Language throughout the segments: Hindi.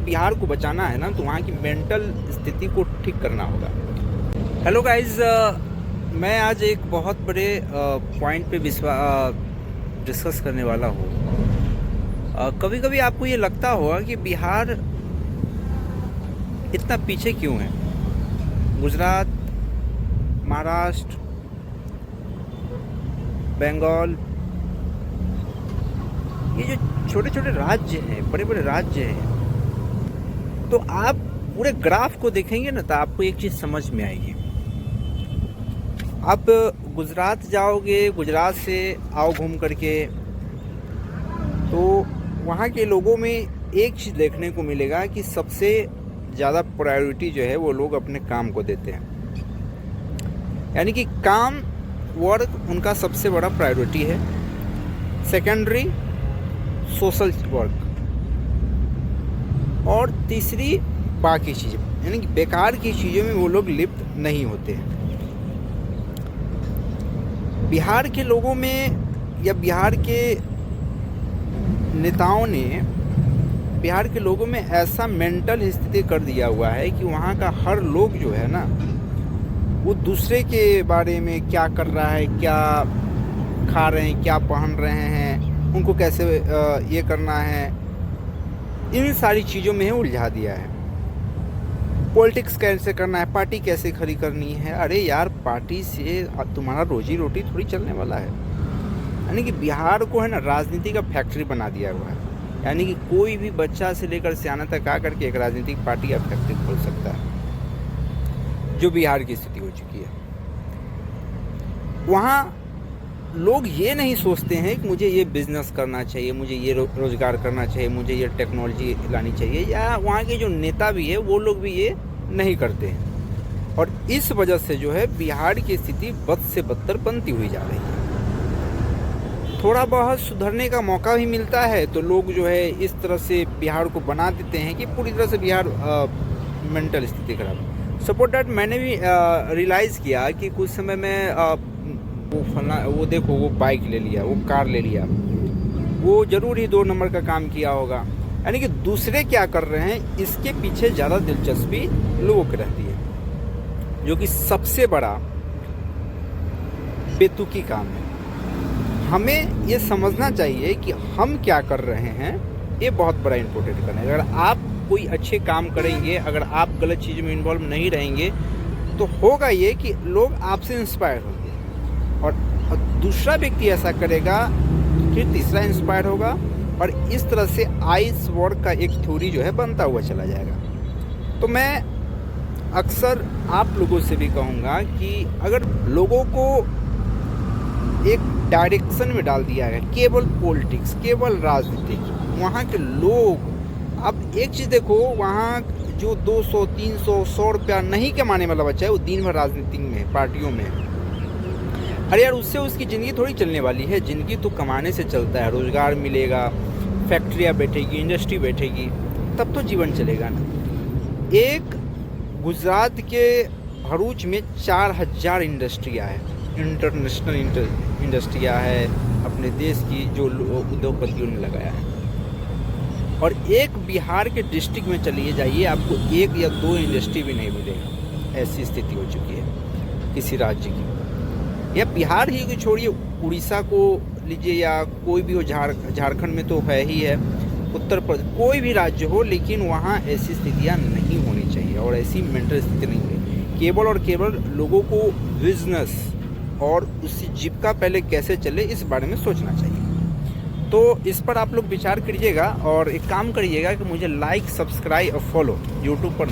बिहार को बचाना है ना, तो वहाँ की मेंटल स्थिति को ठीक करना होगा। हेलो गाइस, मैं आज एक बहुत बड़े पॉइंट पे डिस्कस करने वाला हूँ। कभी कभी आपको ये लगता होगा कि बिहार इतना पीछे क्यों है। गुजरात, महाराष्ट्र, बंगाल, ये जो छोटे छोटे राज्य हैं, बड़े बड़े राज्य हैं, तो आप पूरे ग्राफ को देखेंगे ना तो आपको एक चीज़ समझ में आएगी। आप गुजरात जाओगे, गुजरात से आओ घूम करके, तो वहाँ के लोगों में एक चीज़ देखने को मिलेगा कि सबसे ज़्यादा प्रायोरिटी जो है वो लोग अपने काम को देते हैं। यानी कि काम, वर्क उनका सबसे बड़ा प्रायोरिटी है। सेकेंडरी सोशल वर्क, और तीसरी बाकी चीज़ें, यानी कि बेकार की चीज़ों में वो लोग लिप्त नहीं होते हैं। बिहार के लोगों में या बिहार के नेताओं ने बिहार के लोगों में ऐसा मेंटल स्थिति कर दिया हुआ है कि वहाँ का हर लोग जो है ना, वो दूसरे के बारे में क्या कर रहा है, क्या खा रहे हैं, क्या पहन रहे हैं, उनको कैसे ये करना है, इन सारी चीज़ों में उलझा दिया है। पॉलिटिक्स कैसे करना है, पार्टी कैसे खड़ी करनी है। अरे यार, पार्टी से तुम्हारा रोजी रोटी थोड़ी चलने वाला है। यानी कि बिहार को है ना, राजनीति का फैक्ट्री बना दिया हुआ है। यानी कि कोई भी बच्चा से लेकर सियाना तक आकर के एक राजनीतिक पार्टी या फैक्ट्री खोल सकता है, जो बिहार की स्थिति हो चुकी है। वहाँ लोग ये नहीं सोचते हैं कि मुझे ये बिजनेस करना चाहिए, मुझे ये रोजगार करना चाहिए, मुझे ये टेक्नोलॉजी लानी चाहिए, या वहाँ के जो नेता भी है वो लोग भी ये नहीं करते हैं। और इस वजह से जो है बिहार की स्थिति बद से बदतर बनती हुई जा रही है। थोड़ा बहुत सुधरने का मौका भी मिलता है तो लोग जो है इस तरह से बिहार को बना देते हैं कि पूरी तरह से बिहार मेंटल स्थिति खराब। सपोर्ट दैट मैंने भी रियलाइज़ किया कि कुछ समय में वो देखो, वो बाइक ले लिया, वो कार ले लिया, वो ज़रूर ही 2 नंबर का काम किया होगा। यानी कि दूसरे क्या कर रहे हैं, इसके पीछे ज़्यादा दिलचस्पी लोगों की रहती है, जो कि सबसे बड़ा बेतुकी काम है। हमें ये समझना चाहिए कि हम क्या कर रहे हैं, ये बहुत बड़ा इम्पोर्टेंट करना है। अगर आप कोई अच्छे काम करेंगे, अगर आप गलत चीज़ में इन्वॉल्व नहीं रहेंगे, तो होगा ये कि लोग आपसे इंस्पायर होंगे, और दूसरा व्यक्ति ऐसा करेगा, फिर तीसरा इंस्पायर होगा, और इस तरह से आइस वर्क का एक थ्योरी जो है बनता हुआ चला जाएगा। तो मैं अक्सर आप लोगों से भी कहूँगा कि अगर लोगों को एक डायरेक्शन में डाल दिया है, केवल पॉलिटिक्स, केवल राजनीति, वहाँ के लोग, अब एक चीज़ देखो, वहाँ जो 200, 300, 100 रुपया नहीं कमाने वाला बच्चा है, वो दिन भर राजनीति में, पार्टियों में। अरे यार, उससे उसकी ज़िंदगी थोड़ी चलने वाली है। ज़िंदगी तो कमाने से चलता है, रोज़गार मिलेगा, फैक्ट्रियाँ बैठेगी, इंडस्ट्री बैठेगी, तब तो जीवन चलेगा ना। एक गुजरात के भरूच में 4000 इंडस्ट्रियाँ हैं, इंटरनेशनल इंडस्ट्रियाँ है, अपने देश की जो उद्योगपतियों ने लगाया है। और एक बिहार के डिस्ट्रिक्ट में चलिए जाइए, आपको 1 या 2 इंडस्ट्री भी नहीं मिलेगा। ऐसी स्थिति हो चुकी है किसी राज्य की। या बिहार ही को छोड़िए, उड़ीसा को लीजिए, या कोई भी हो, झारखंड में तो है ही है, उत्तर प्रदेश, कोई भी राज्य हो, लेकिन वहाँ ऐसी स्थितियाँ नहीं होनी चाहिए और ऐसी मेंटल स्थिति नहीं होनी। केवल और केवल लोगों को बिजनेस और उसकी जीविका पहले कैसे चले, इस बारे में सोचना चाहिए। तो इस पर आप लोग विचार करिएगा, और एक काम करिएगा कि मुझे लाइक, सब्सक्राइब और फॉलो यूट्यूब पर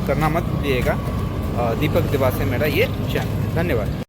करना मत भूलिएगा। दीपक दिवासे मेरा ये चैनल है। धन्यवाद।